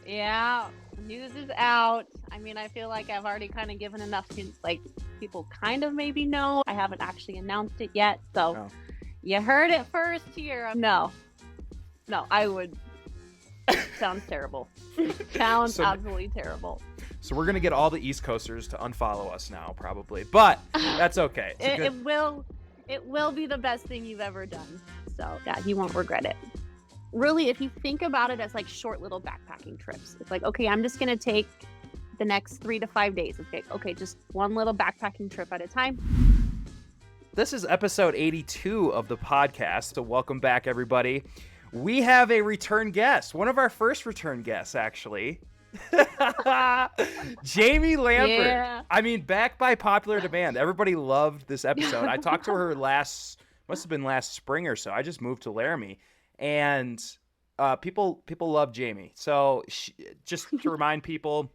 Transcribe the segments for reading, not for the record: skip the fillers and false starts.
Yeah, news is out. I mean, I feel like I've already kind of given enough hints, like people kind of maybe know. I haven't actually announced it yet, so Oh. you heard it first here. No, I would. Sounds terrible. Sounds absolutely terrible. So we're gonna get all the East Coasters to unfollow us now, probably, but that's okay. It will be the best thing you've ever done. So yeah, you won't regret it. Really, if you think about it as like short little backpacking trips, it's like, okay, I'm just gonna take the next 3 to 5 days. It's like, okay, just one little backpacking trip at a time. This is episode 82 of the podcast, so welcome back, everybody. We have a return guest, one of our first return guests, actually. Jamie Lampert. Yeah. I mean, back by popular demand. Everybody loved this episode. I talked to her must have been last spring or so. I just moved to Laramie, and people love Jamie. So just to remind people,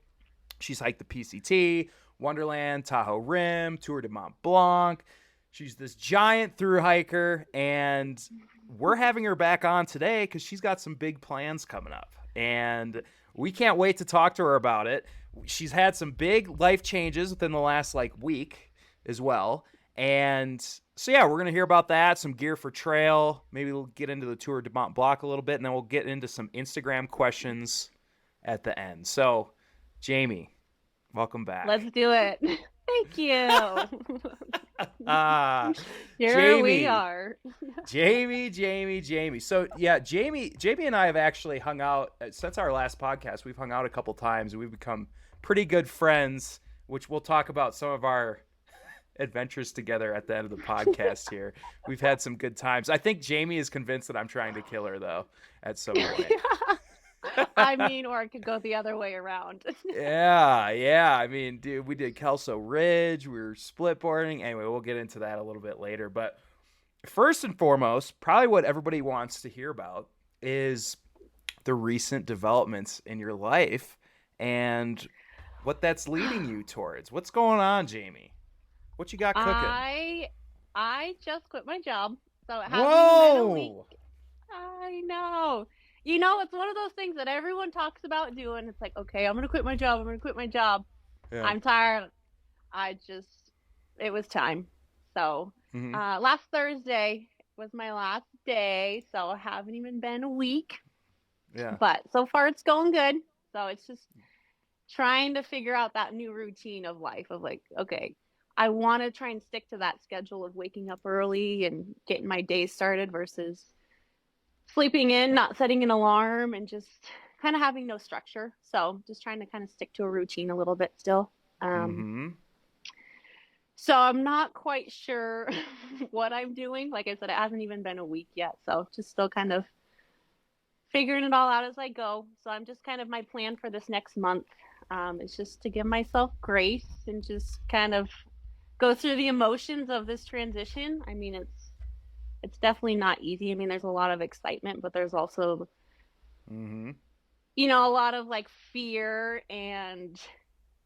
she's hiked the PCT, Wonderland, Tahoe Rim, Tour de Mont Blanc. She's this giant thru hiker, and we're having her back on today because she's got some big plans coming up, and we can't wait to talk to her about it. She's had some big life changes within the last week as well, and so yeah, we're gonna hear about that, some gear for trail. Maybe we'll get into the Tour de Mont Blanc a little bit, and then we'll get into some Instagram questions at the end. So, Jamie, welcome back. Let's do it. Thank you. Here Jamie, we are. Jamie. So yeah, Jamie and I have actually hung out since our last podcast. We've hung out a couple times, and we've become pretty good friends, which we'll talk about some of our adventures together at the end of the podcast here. We've had some good times. I think Jamie is convinced that I'm trying to kill her, though, at some point. I mean, or it could go the other way around. Yeah. I mean, dude, we did Kelso Ridge. We were split boarding. Anyway, we'll get into that a little bit later. But first and foremost, probably what everybody wants to hear about is the recent developments in your life and what that's leading you towards. What's going on, Jamie? What you got cooking? I just quit my job, so it hasn't even been a week. I know. You know, it's one of those things that everyone talks about doing. It's like, okay, I'm going to quit my job. Yeah. I'm tired. It was time. So last Thursday was my last day. So it haven't even been a week. Yeah. But so far it's going good. So it's just trying to figure out that new routine of life of like, okay, I want to try and stick to that schedule of waking up early and getting my day started versus sleeping in, not setting an alarm, and just kind of having no structure. So just trying to kind of stick to a routine a little bit still. So I'm not quite sure what I'm doing. Like I said, it hasn't even been a week yet. So just still kind of figuring it all out as I go. So I'm just kind of, my plan for this next month is just to give myself grace and just kind of go through the emotions of this transition. I mean, it's definitely not easy. I mean, there's a lot of excitement, but there's also, you know, a lot of like fear, and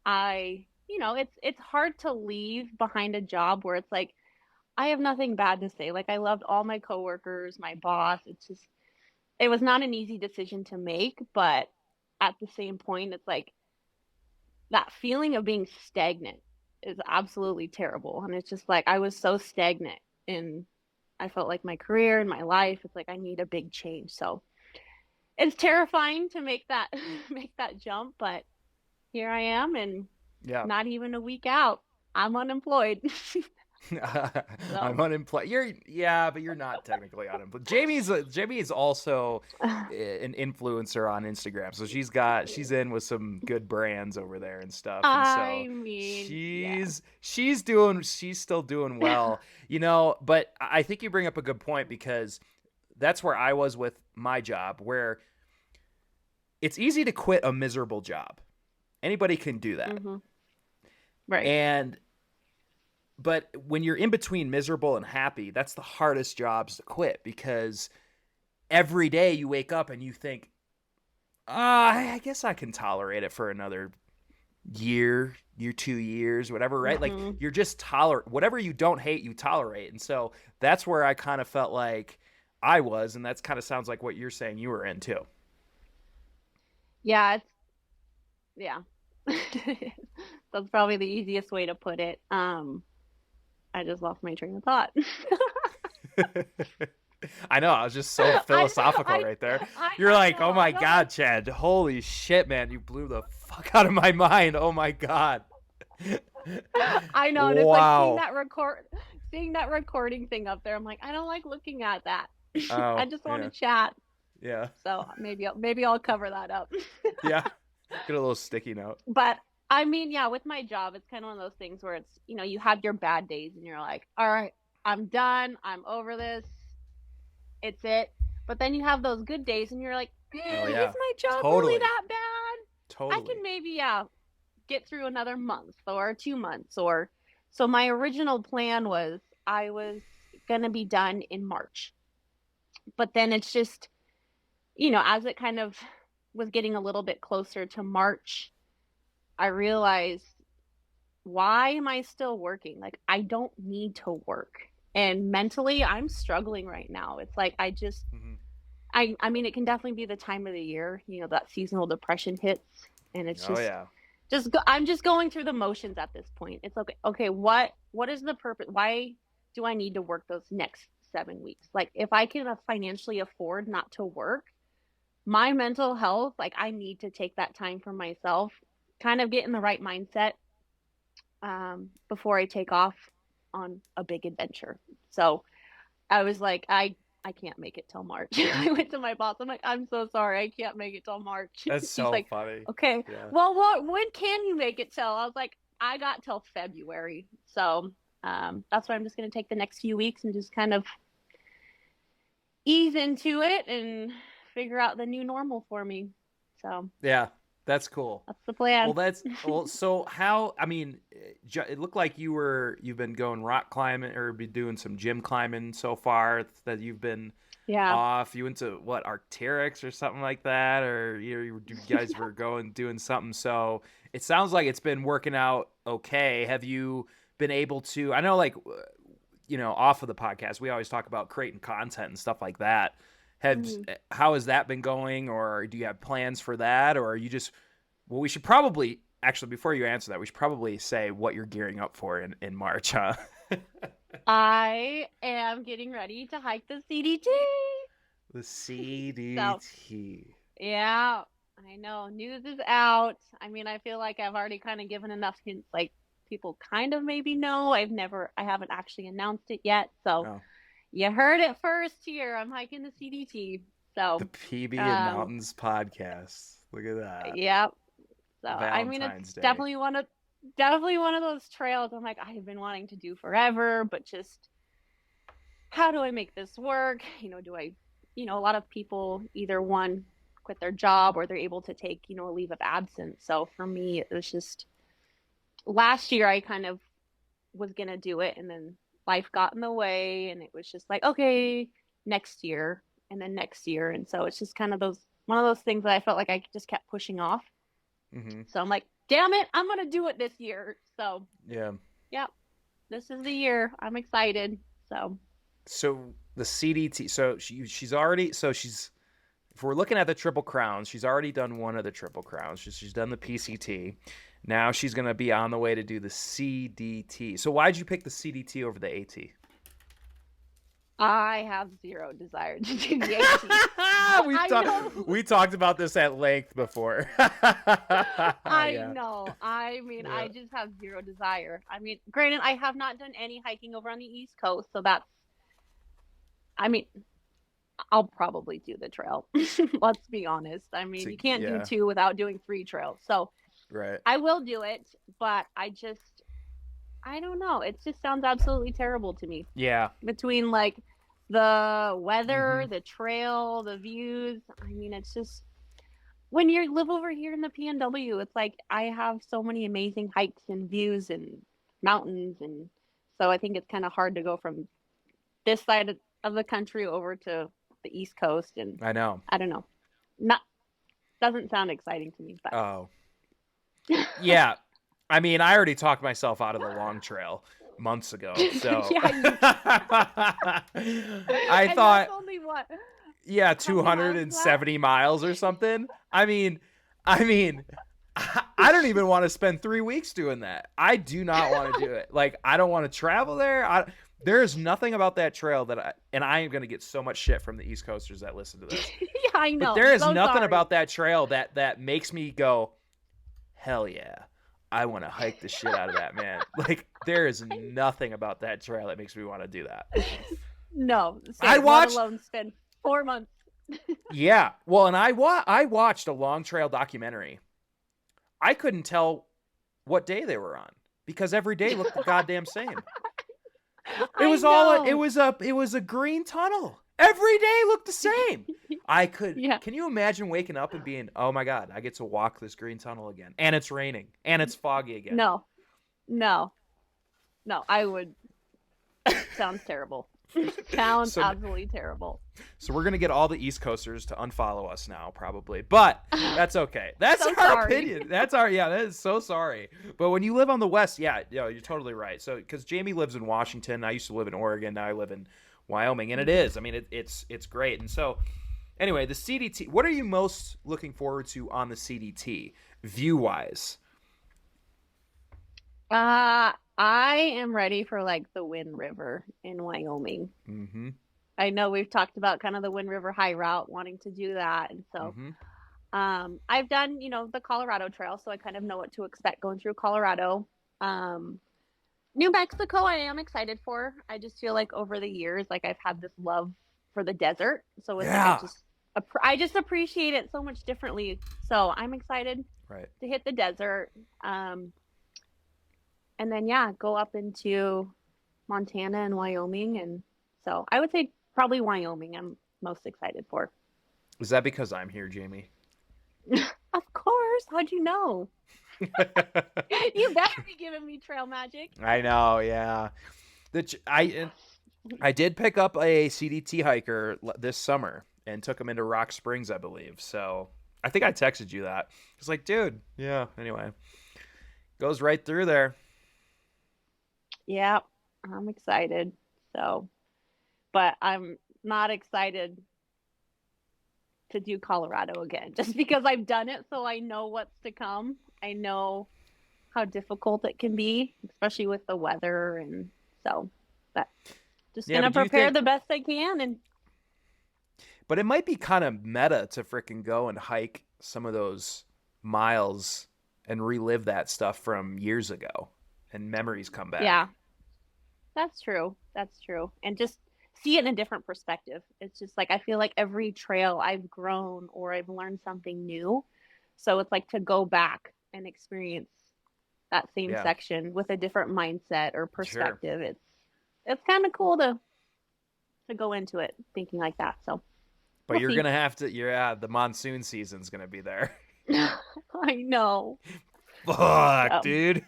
it's hard to leave behind a job where it's like, I have nothing bad to say. Like, I loved all my coworkers, my boss. It was not an easy decision to make, but at the same point, it's like that feeling of being stagnant is absolutely terrible. And it's just like, I was so stagnant in, I felt like my career and my life. It's like I need a big change. So it's terrifying to make that jump, but here I am, and not even a week out, I'm unemployed. I'm unemployed. But you're not technically unemployed. Jamie is also an influencer on Instagram, so she's in with some good brands over there and stuff. And she's still doing well, you know. But I think you bring up a good point, because that's where I was with my job, where it's easy to quit a miserable job. Anybody can do that, right? But when you're in between miserable and happy, that's the hardest jobs to quit, because every day you wake up and you think, I guess I can tolerate it for another year, 2 years, whatever, right? Like, you're just whatever you don't hate, you tolerate. And so that's where I kind of felt like I was, and that's kind of sounds like what you're saying you were in too. Yeah, Yeah. That's probably the easiest way to put it. I just lost my train of thought. I know, I was just so I philosophical I right there. You're I like, know, oh I my know, like God, Chad, holy shit, man, you blew the fuck out of my mind. Oh my God. I know, and it's like Wow. seeing that recording thing up there. I'm like, I don't like looking at that. I Oh, just want to yeah. chat. Yeah. So maybe I'll cover that up. Yeah. Get a little sticky note. But I mean, yeah, with my job, it's kind of one of those things where it's, you have your bad days and you're like, all right, I'm done. I'm over this. It's it. But then you have those good days and you're like, Oh man, is yeah. my job really Totally. that bad? I Totally. can maybe, yeah, get through another month or 2 months or so. My original plan was I was going to be done in March. But then it's just, as it kind of was getting a little bit closer to March, I realized, why am I still working? Like, I don't need to work. And mentally, I'm struggling right now. It's like Hmm. I mean, it can definitely be the time of the year, that seasonal depression hits, and it's Oh just yeah. I'm just going through the motions at this point. It's okay. Okay, what is the purpose? Why do I need to work those next 7 weeks? Like, if I can financially afford not to work, my mental health, like, I need to take that time for myself, kind of get in the right mindset, before I take off on a big adventure. So I was like, I can't make it till March. I went to my boss. I'm like, I'm so sorry, I can't make it till March. That's She's so like, funny. okay, Yeah. well, when can you make it till? I was like, I got till February. So that's why I'm just gonna take the next few weeks and just kind of ease into it and figure out the new normal for me. So Yeah. That's cool. that's the plan. Well, so how, I mean, it looked like you've been going rock climbing or be doing some gym climbing so far that you've been Yeah. off. You went to what, Arcteryx or something like that, or you guys were going doing something. So it sounds like it's been working out okay. Have you been able to? I know, like, off of the podcast, we always talk about creating content and stuff like that. Mhm. How has that been going, or do you have plans for that, or are you just? Well, we should probably actually, before you answer that, we should probably say what you're gearing up for in March, huh? I am getting ready to hike the CDT. The So, CDT. yeah, I know. News is out. I mean, I feel like I've already kind of given enough hints. Like, people kind of maybe know. I haven't actually announced it yet. So, Oh, you heard it first here. I'm hiking the CDT. the So, PB and um, Mountains podcast. Look at that. yeah. So, I mean, it's Valentine's Day. definitely one of those trails I'm like, I've been wanting to do forever, but just how do I make this work? A lot of people either one quit their job or they're able to take, a leave of absence. So for me, it was just last year I kind of was going to do it, and then life got in the way, and it was just like, okay, next year and then next year. And so it's just kind of one of those things that I felt like I just kept pushing off. Hmm. So I'm like, damn it, I'm going to do it this year. So, Yeah. yeah, this is the year. I'm excited. So, So the CDT. So she's already. So she's. If we're looking at the Triple Crowns, she's already done one of the Triple Crowns. She's done the PCT. Now she's going to be on the way to do the CDT. So why'd you pick the CDT over the AT? I have zero desire to do the AT. I know. We talked about this at length before. I Yeah. know. I mean, Yeah. I just have zero desire. I mean, granted, I have not done any hiking over on the East Coast, so I mean, I'll probably do the trail. Let's be honest. I mean, you can't do Yeah. two without doing three trails. So Right. I will do it, but I don't know. It just sounds absolutely terrible to me. Yeah. Between like the weather, Hmm. the trail, the views. I mean, it's just when you live over here in the PNW, it's like I have so many amazing hikes and views and mountains, and so I think it's kind of hard to go from this side of the country over to the East Coast, and I know. I don't know, not doesn't sound exciting to me, but Oh. Yeah. I mean, I already talked myself out of the long trail months ago. So yeah, I and that's thought, only what, yeah, how many miles is that? 270 miles or something. I mean, I don't even want to spend 3 weeks doing that. I do not want to do it. Like, I don't want to travel there. There is nothing about that trail and I am going to get so much shit from the East Coasters that listen to this. Yeah, I But know. there is So nothing sorry. about that trail that makes me go, hell yeah. I want to hike the shit out of that, man. Like, there is nothing about that trail that makes me want to do that. No, I same, let watched, alone spend 4 months. yeah. Well, and I watched a long trail documentary. I couldn't tell what day they were on because every day looked the goddamn same. It I was all know. it was a green tunnel. Every day looked the same. Yeah. Can you imagine waking up and being, "Oh my god, I get to walk this green tunnel again." And it's raining and it's foggy again. No, no, no. I would. Sounds terrible. Sounds So absolutely terrible. so we're going to get all the East Coasters to unfollow us now probably. But that's okay. That's So our sorry. opinion. That is so sorry. But when you live on the West, yeah, you're totally right. So cuz Jamie lives in Washington, I used to live in Oregon, now I live in Wyoming, and it is. I mean, it's great. And so anyway, the CDT, what are you most looking forward to on the CDT view-wise? I am ready for like the Wind River in Wyoming. Mhm. I know we've talked about kind of the Wind River high route, wanting to do that, and so Mhm. I've done, the Colorado Trail, so I kind of know what to expect going through Colorado. Um, New Mexico, I am excited for. I just feel like over the years, like I've had this love for the desert, so it's like Yeah. I just appreciate it so much differently. So I'm excited Right. to hit the desert, and then yeah, go up into Montana and Wyoming, and so I would say probably Wyoming. I'm most excited for. Is that because I'm here, Jamie? Of course. How'd you know? You better be giving me trail magic. I know, yeah. I did pick up a CDT hiker this summer and took him into Rock Springs, I believe. So I think I texted you that. It's like, dude, yeah. Anyway, goes right through there. Yeah, I'm excited. So, but I'm not excited to do Colorado again just because I've done it. So I know what's to come. I know how difficult it can be, especially with the weather. And so, but just Yeah, going to but do you prepare think? the best I can. And But it might be kind of meta to fricking go and hike some of those miles and relive that stuff from years ago, and memories come back. yeah, that's true. That's true. And just see it in a different perspective. It's just like I feel like every trail I've grown or I've learned something new. So it's like to go back and experience that same Yeah, section with a different mindset or sure. perspective. It's kind of cool to go into it thinking like that. So But we'll you're see. gonna have to. Yeah, the monsoon season's gonna be there. I know. Fuck, So dude.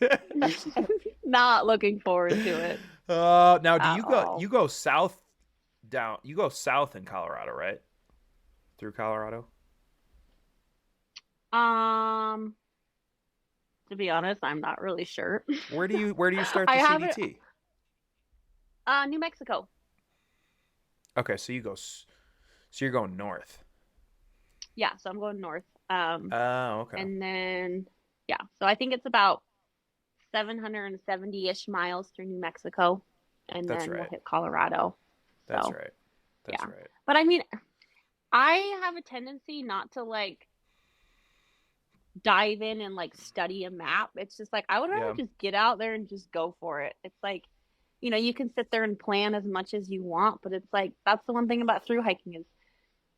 not looking forward to it Now do at you go? all. You go south down. You go south in Colorado, right? Through Colorado. Um, to be honest, I'm not really sure. Where do you start I the haven't. CDT? New Mexico. Okay, so so you're going north. Yeah, so I'm going north. Oh, okay. And then yeah, so I think it's about 770-ish miles through New Mexico, and That's then we'll right. hit Colorado. That's So right. That's yeah, right. but I mean, I have a tendency not to like dive in and like study a map. It's just like I would rather Yeah. just get out there and just go for it. It's like, you can sit there and plan as much as you want, but it's like that's the one thing about through hiking is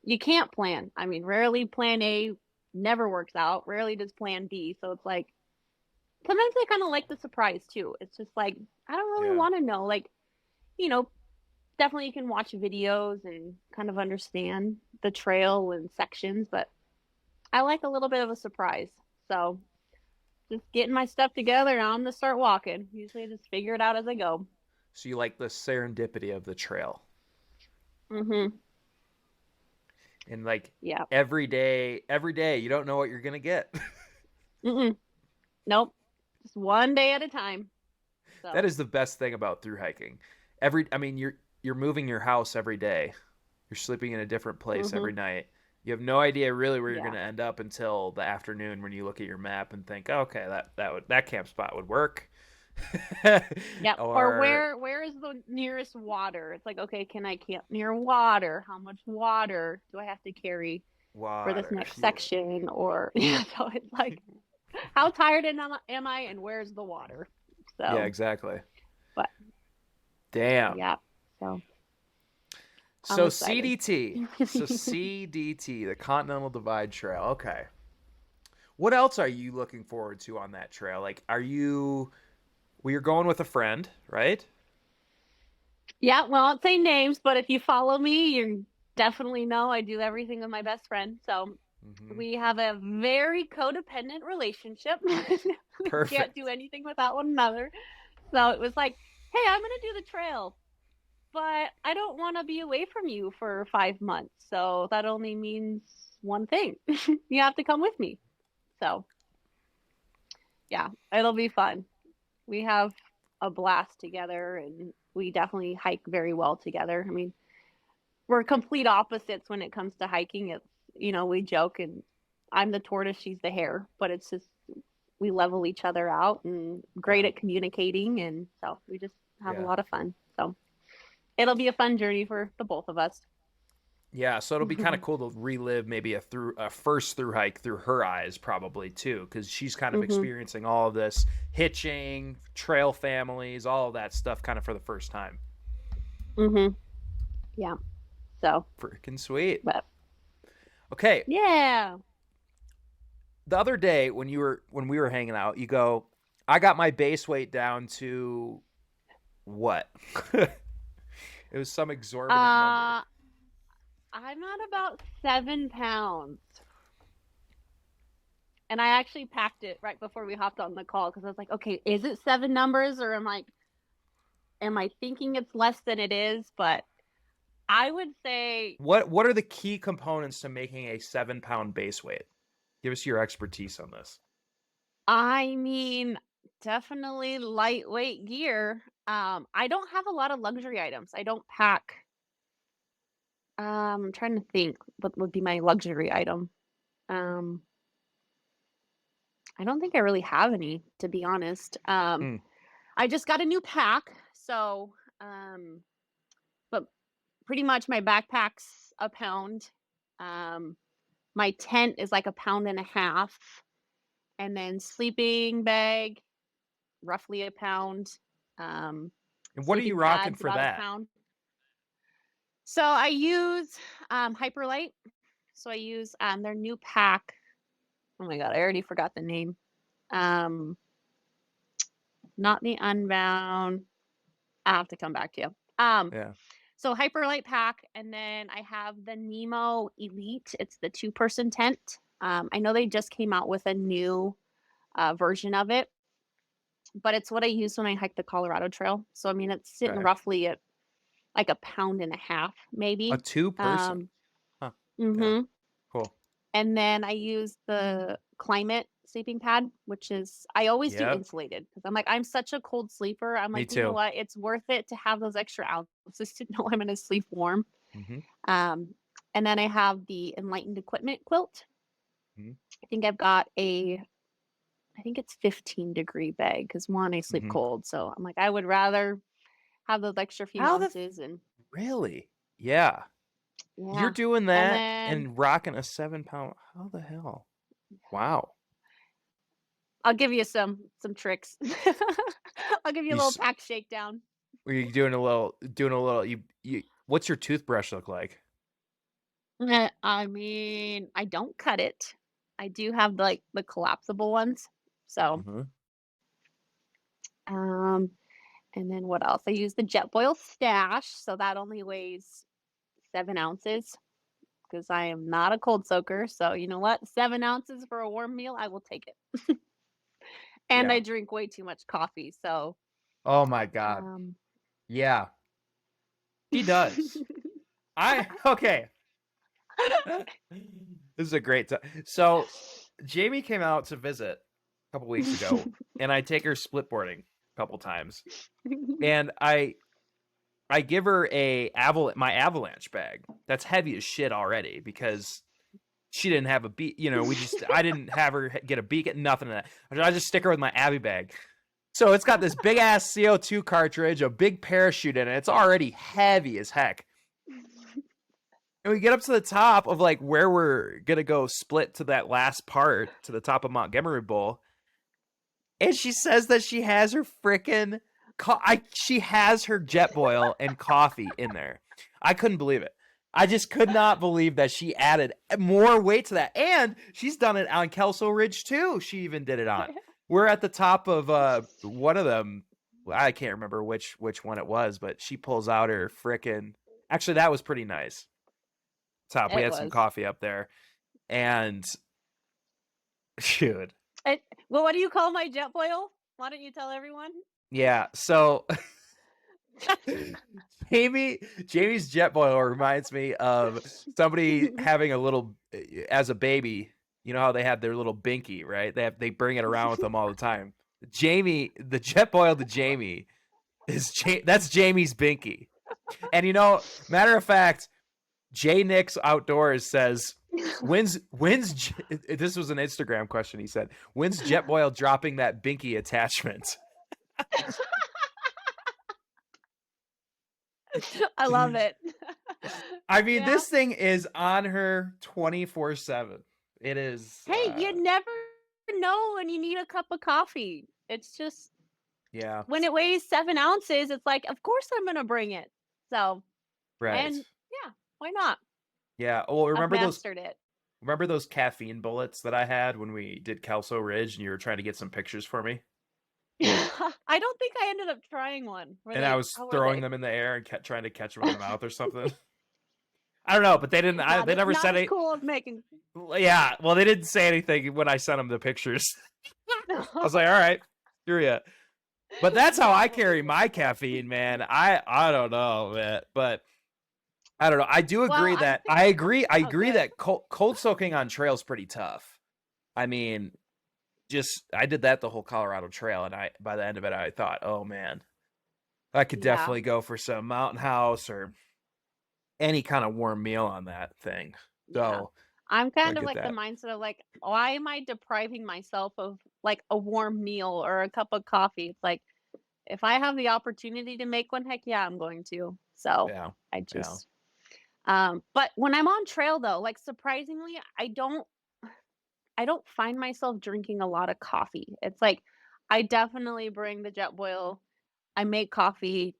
you can't plan. I mean, rarely plan A never works out. Rarely does plan B. So it's like sometimes I kind of like the surprise too. It's just like I don't really Yeah. want to know. Like, you know, definitely you can watch videos and kind of understand the trail and sections, but I like a little bit of a surprise. So just getting my stuff together and I'm gonna start walking. Usually I just figure it out as I go. So you like the serendipity of the trail. Mhm. And like Yeah. every day you don't know what you're going to get. Mm. Nope. Just one day at a time. That So, is the best thing about through hiking. I mean you're moving your house every day. You're sleeping in a different place every mhm. night You have no idea really where you're going Yeah. to end up until the afternoon when you look at your map and think, oh, okay, that camp spot would work. Yep. Or Or where is the nearest water? It's like, okay, can I camp near water? How much water do I have to carry for this water. next Yeah. section? Or yeah, so it's like, how tired am I, and where's the water? Yeah, So, exactly. but Damn. yeah, so I'm So excited. CDT. So CDT, the Continental Divide Trail. Okay. What else are you looking forward to on that trail? Like, well, you're going with a friend, right? Yeah, well, I won't say names, but if you follow me, you definitely know I do everything with my best friend. So Mm-hmm. we have a very codependent relationship. We can't do Perfect. anything without one another. So it was like, hey, I'm going to do the trail, but I don't want to be away from you for 5 months. So that only means one thing. You have to come with me. So yeah, it'll be fun. We have a blast together, and we definitely hike very well together. I mean, we're complete opposites when it comes to hiking. It's, we joke, and I'm the tortoise, she's the hare, but it's just we level each other out and great Yeah. at communicating, and so we just have a Yeah. lot of fun. So it'll be a fun journey for the both of us. Yeah, so it'll be kind of cool to relive maybe a first through hike through her eyes probably too, because she's kind of Mhm. experiencing all of this hitching, trail families, all of that stuff kind of for the first time. Mhm. Yeah. So, Freaking sweet. but Okay, yeah. the other day when we were hanging out, you go, I got my base weight down to what? It was some exorbitant number. Uh I'm at about 7 pounds. And I actually packed it right before we hopped on the call because I was like, okay, is it seven numbers, or am I thinking it's less than it is? But I would say, What are the key components to making a 7 pound base weight? Give us your expertise on this. I mean, definitely lightweight gear. I don't have a lot of luxury items. I don't pack. I'm trying to think what would be my luxury item. Um, I don't think I really have any, to be honest. Hmm. I just got a new pack, so um, but pretty much my backpack's a pound. Um, my tent is like a pound and a half, and then sleeping bag roughly a pound. Um, And what are you sleeping rocking pads for about a that? pound. So I use Hyperlight. So I use their new pack. Oh my god, I already forgot the name. Um, not the Unbound. I have to come back to you. Yeah. So Hyperlight pack, and then I have the Nemo Elite. It's the two-person tent. I know they just came out with a new version of it, but it's what I use when I hike the Colorado Trail. So I mean, it's sitting Okay. roughly at like a pound and a half, A maybe. 2 person. Um, Huh. Yeah. hmm Cool. And then I use the Climate sleeping pad, which is I always do Yep. insulated because I'm like I'm such a cold sleeper. I'm Me like, you know too. what? It's worth it to have those extra ounces to know I'm going to sleep warm. Mm-hmm. Um, and then I have the Enlightened Equipment quilt. Mm-hmm. I think I've got I think it's 15-degree bag because one, I sleep Mm-hmm. cold. So I'm like, I would rather have those extra few How the ounces. And really? Yeah. You're yeah. doing And that then and rocking a 7 pound. How the hell? Wow. I'll give you some tricks. I'll give you a You little s- pack shakedown. were you doing a little you what's your toothbrush look like? I mean, I don't cut it. I do have like the collapsible ones. So, Mm-hmm. um, and then what else? I use the Jetboil Stash, so that only weighs 7 ounces because I am not a cold soaker. So you know what? 7 ounces for a warm meal, I will take it. And I Yeah. drink way too much coffee, so Oh my God. um, Yeah. He does. I okay. This is a great time. So Jamie came out to visit a couple weeks ago, and I take her splitboarding a couple times, and I give her my avalanche bag that's heavy as shit already because she didn't have a beat. I didn't have her get a beacon, nothing of that. I just stick her with my Abby bag. So it's got this big ass CO2 cartridge, a big parachute in it. It's already heavy as heck. And we get up to the top of like where we're gonna go split to that last part to the top of Montgomery Bowl, and she says that she has her frickin' she has her Jetboil and coffee in there. I couldn't believe it. I just could not believe that she added more weight to that, and she's done it on Kelso Ridge too. She even did it on. We're at the top of one of them. I can't remember which one it was, but she pulls out her frickin'. Actually, that was pretty nice. Top. We It had some was. coffee up there, and shoot. Well, what do you call my Jetboil? Why don't you tell everyone? Yeah. So Jamie's Jetboil reminds me of somebody having a little as a baby. You know how they have their little binky, right? They bring it around with them all the time. The Jetboil to Jamie that's Jamie's binky. And matter of fact, J Nix Outdoors says, when's this was an Instagram question. He said, when's Jetboil dropping that binky attachment? I love it. I mean, Yeah. this thing is on her 24/7. It is. Hey, you never know when you need a cup of coffee. It's just, Yeah. when it weighs 7 ounces, it's like, of course I'm going to bring it. So, Right. and yeah, why not? Yeah. Well, I've mastered it. Remember those caffeine bullets that I had when we did Kelso Ridge and you were trying to get some pictures for me? I don't think I ended up trying one. And I was throwing them in the air and trying to catch them in the mouth or something. I don't know, but they didn't. They never said anything. Cool of making. Yeah, well, they didn't say anything when I sent them the pictures. I was like, all right, screw ya. But that's how I carry my caffeine, man. I don't know, man, but I don't know. I do agree I agree that cold soaking on trail is pretty tough. I mean, I did that the whole Colorado Trail, and by the end of it, I thought, oh man, I could definitely go for some Mountain House or any kind of warm meal on that thing. So I'm kind of like the mindset of like, why am I depriving myself of like a warm meal or a cup of coffee? It's like, if I have the opportunity to make one, heck yeah, I'm going to. So I just, but when I'm on trail though, like surprisingly, I don't find myself drinking a lot of coffee. It's like, I definitely bring the Jetboil. I make coffee,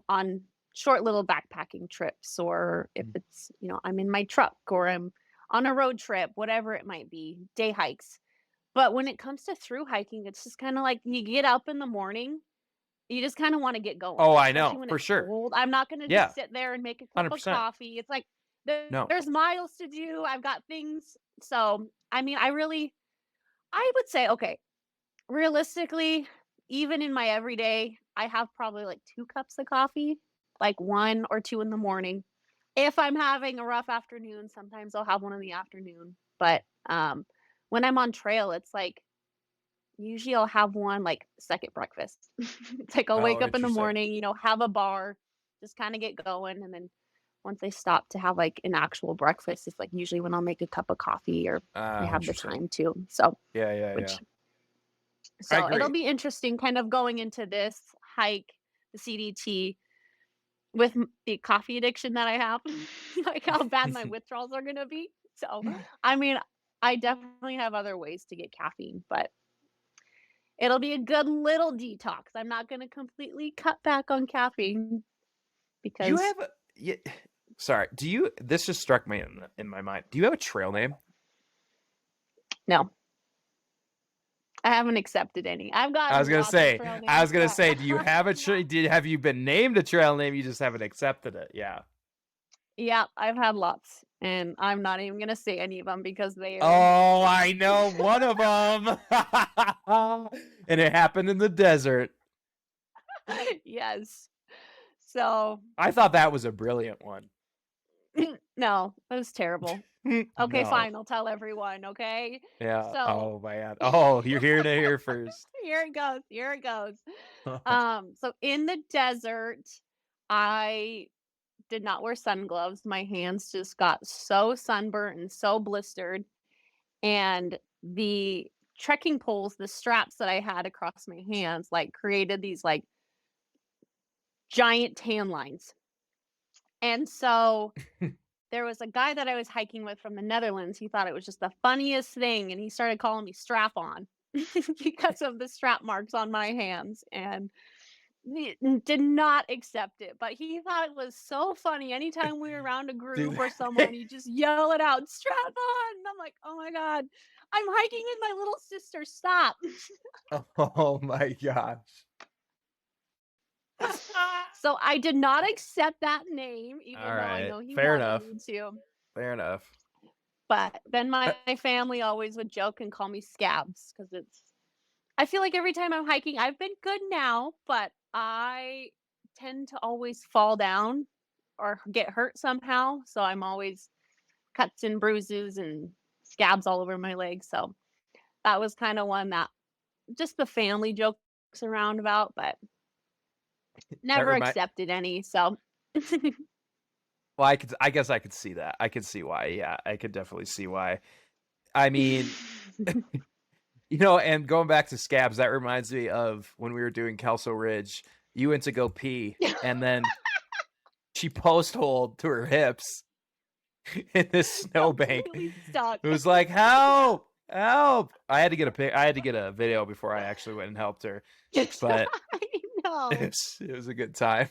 on short little backpacking trips, or if it's, I'm in my truck or I'm on a road trip, whatever it might be, day hikes. But when it comes to thru hiking, it's just kind of like you get up in the morning, you just kind of want to get going. Oh, I know, for sure. Cold. I'm not going to just sit there and make a cup 100%. of coffee. It's like, there's miles to do. I've got things. So, I mean, I would say, okay, realistically, even in my everyday, I have probably like 2 cups of coffee, like 1 or 2 in the morning. If I'm having a rough afternoon, sometimes I'll have one in the afternoon. But when I'm on trail, it's like, usually I'll have one like second breakfast. It's like I'll wake up in the morning, have a bar, just kind of get going. And then once I stop to have like an actual breakfast, it's like usually when I'll make a cup of coffee or I have the time to. So yeah. So it'll be interesting kind of going into this hike, the CDT, with the coffee addiction that I have, like how bad my withdrawals are going to be. So, I mean, I definitely have other ways to get caffeine, but it'll be a good little detox. I'm not going to completely cut back on caffeine because sorry, this just struck me in my mind. Do you have a trail name? No. I haven't accepted any. I was gonna say, do you have have you been named a trail name? You just haven't accepted it. Yeah. Yeah, I've had lots, and I'm not even gonna say any of them because they are. Oh, I know one of them, and it happened in the desert. Yes. So. I thought that was a brilliant one. No, it was terrible. Okay, fine. I'll tell everyone. Okay. Yeah. So, oh man. Oh, you're here to hear first. Here it goes. So in the desert, I did not wear sun gloves. My hands just got so sunburnt and so blistered. And the trekking poles, the straps that I had across my hands, like created these like giant tan lines. And so there was a guy that I was hiking with from the Netherlands. He thought it was just the funniest thing, and he started calling me strap on because of the strap marks on my hands. And he did not accept it, but he thought it was so funny. Anytime we were around a group Dude. or someone, he just yell it out, strap on. And I'm like, oh my God, I'm hiking with my little sister. Stop. Oh my gosh. So I did not accept that name, even All though I right. know he Fair wanted enough. me to. Fair enough. But then my family always would joke and call me Scabs because I feel like every time I'm hiking, I've been good now, but I tend to always fall down or get hurt somehow. So I'm always cuts and bruises and scabs all over my legs. So that was kind of one that just the family jokes around about, but That never remind accepted any. So Well, I guess I could see that. I could see why. Yeah, I could definitely see why. I mean, and going back to scabs, that reminds me of when we were doing Kelso Ridge. You went to go pee, and then she post holed to her hips in this snowbank. completely stuck. It was like, help, help. I had to get a video before I actually went and helped her. But I know. it was a good time.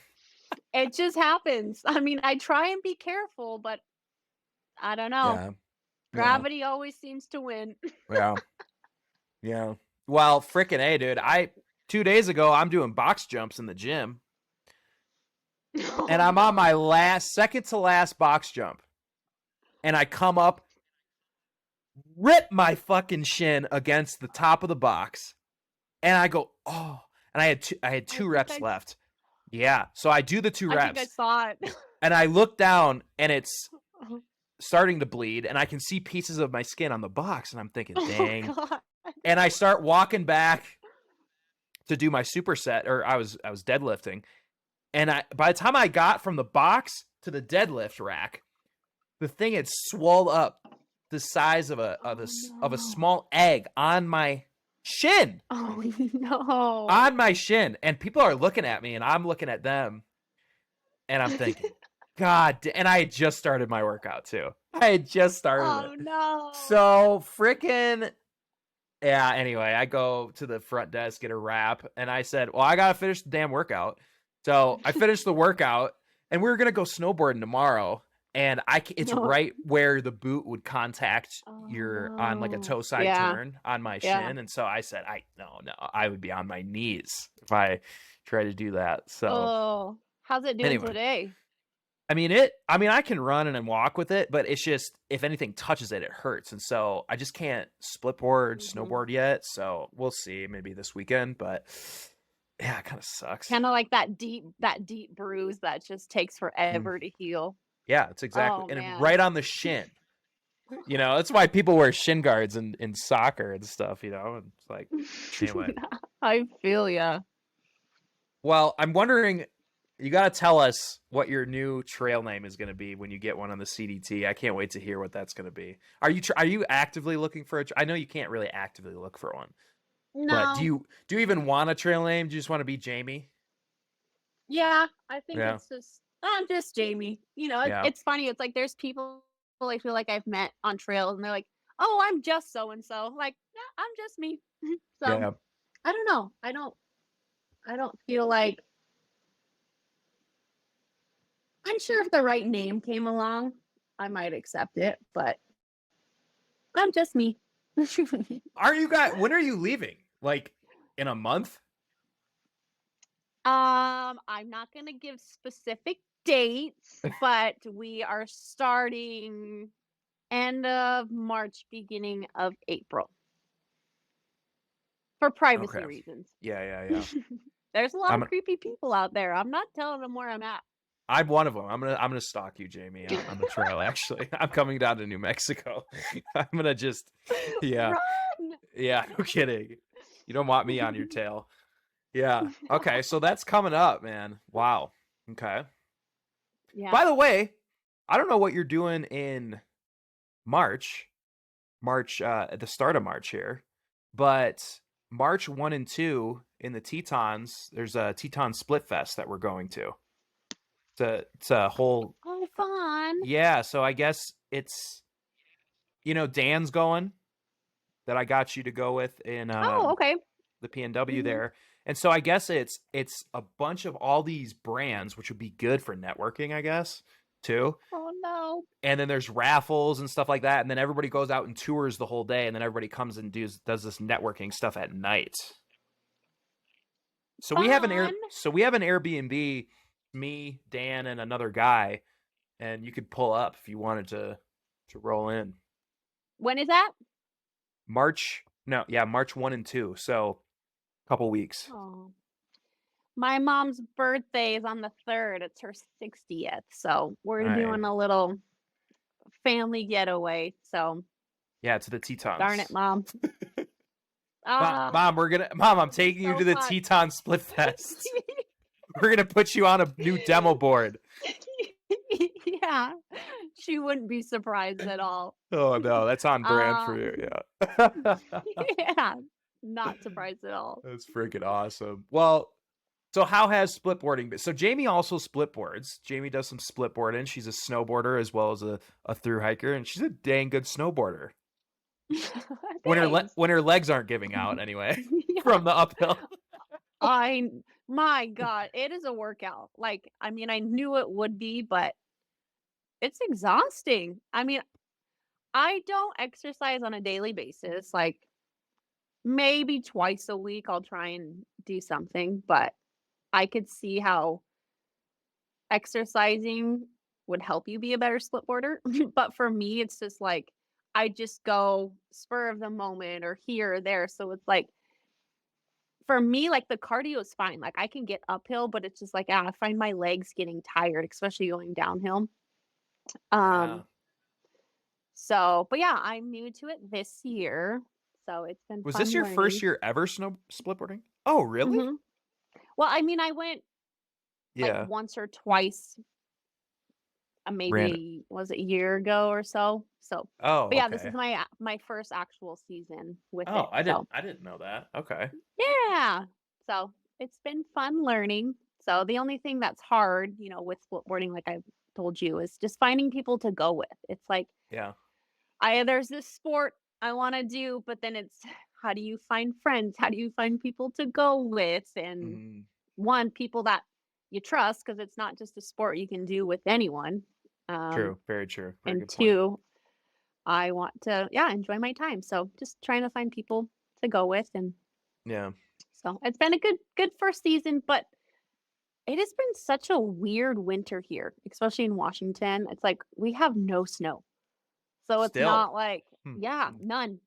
It just happens. I mean, I try and be careful, but I don't know. Yeah. Gravity always seems to win. Yeah. Yeah. Well, frickin' A, dude. 2 days ago, I'm doing box jumps in the gym, and I'm on my second to last box jump, and I come up, rip my fucking shin against the top of the box, and I go, oh, and I had two reps left. Yeah, so I do the two reps. I think I saw it. And I look down, and it's starting to bleed, and I can see pieces of my skin on the box, and I'm thinking, dang. God. And I start walking back to do my superset, or I was deadlifting, and by the time I got from the box to the deadlift rack, the thing had swelled up the size of a small egg on my shin. Oh no! On my shin, and people are looking at me, and I'm looking at them, and I'm thinking, God. And I had just started my workout too. I had just started Oh it. no! So freaking. Yeah, anyway, I go to the front desk, get a wrap, and I said, well, I got to finish the damn workout. So I finished the workout, and we were going to go snowboarding tomorrow, and it's right where the boot would contact on like a toe side turn on my shin. And so I said, no, I would be on my knees if I tried to do that. So how's it doing today? I mean, I can run and walk with it, but it's just, if anything touches it, it hurts. And so I just can't split board, snowboard yet. So we'll see, maybe this weekend, but yeah, it kind of sucks. Kind of like that deep bruise that just takes forever to heal. Yeah, it's exactly. Right on the shin. That's why people wear shin guards in soccer and stuff, and it's like, anyway. I feel ya. Well, I'm wondering, you got to tell us what your new trail name is going to be when you get one on the CDT. I can't wait to hear what that's going to be. Are you actively looking for I know you can't really actively look for one. No. But do you even want a trail name? Do you just want to be Jamie? Yeah, I think it's just, I'm just Jamie. It's funny. It's like there's people I feel like I've met on trails, and they're like, oh, I'm just so-and-so. Like, yeah, I'm just me. So yeah. I don't know. I don't feel like, I'm sure if the right name came along, I might accept it, but I'm just me. When are you leaving? Like in a month? I'm not going to give specific dates, but we are starting end of March, beginning of April. For privacy reasons. Yeah. There's a lot of creepy people out there. I'm not telling them where I'm at. I'm one of them. I'm gonna stalk you, Jamie, on the trail. Actually, I'm coming down to New Mexico. I'm gonna just, Run! Yeah, no kidding. You don't want me on your tail. Yeah. Okay, so that's coming up, man. Wow. Okay. Yeah. By the way, I don't know what you're doing in March. At the start of March here, but March 1 and 2 in the Tetons, there's a Teton Split Fest that we're going to. It's a whole Oh, fun. yeah. So I guess it's Dan's going that I got you to go with in Oh, okay. the PNW Hmm. there. And so I guess it's a bunch of all these brands, which would be good for networking, I guess, too. Oh no. And then there's raffles and stuff like that, and then everybody goes out and tours the whole day, and then everybody comes and does this networking stuff at night. Fun. So we have an Airbnb, me, Dan, and another guy, and you could pull up if you wanted to roll in. When is that? March, no, yeah, March 1 and 2. So a couple weeks. Oh. My mom's birthday is on the 3rd. It's her 60th. So we're All right. doing a little family getaway. So Yeah, to the Tetons. darn it, Mom. Mom, I'm taking you so to the fun. Teton Split Fest. We're gonna put you on a new demo board. Yeah. She wouldn't be surprised at all. Oh no, that's on brand for you. Yeah. Yeah. Not surprised at all. That's freaking awesome. Well, so how has splitboarding been? So Jamie also splitboards. Jamie does some splitboarding. She's a snowboarder as well as a thru hiker, and she's a dang good snowboarder. When her legs aren't giving out anyway Yeah. from the uphill. My God, it is a workout. Like, I mean, I knew it would be, but it's exhausting. I mean, I don't exercise on a daily basis. Like, maybe twice a week I'll try and do something, but I could see how exercising would help you be a better splitboarder. But for me, it's just like I just go spur of the moment or here or there. So it's like for me, like the cardio is fine. Like I can get uphill, but it's just like I find my legs getting tired, especially going downhill. Yeah. So, but yeah, I'm new to it this year, so it's been Was fun this your learning. first year ever snow splitboarding? Oh, really? Mhm. Well, I mean, I went like Yeah. once or twice, Random. maybe was it a year ago or so. So, Oh, but yeah, this is okay. my first actual season with Oh, it. So, I didn't know that. Okay. yeah. So, it's been fun learning. So, the only thing that's hard, with splitboarding, like I told you, is just finding people to go with. It's like Yeah. there's this sport I want to do, but then it's how do you find friends? How do you find people to go with? And Mhm. one, people that you trust, because it's not just a sport you can do with anyone. True. Very true. Very And good point. two, I want to, yeah, enjoy my time. So just trying to find people to go with. And Yeah. so it's been a good first season, but it has been such a weird winter here, especially in Washington. It's like we have no snow. So it's Still. not like, Hmm. yeah, none.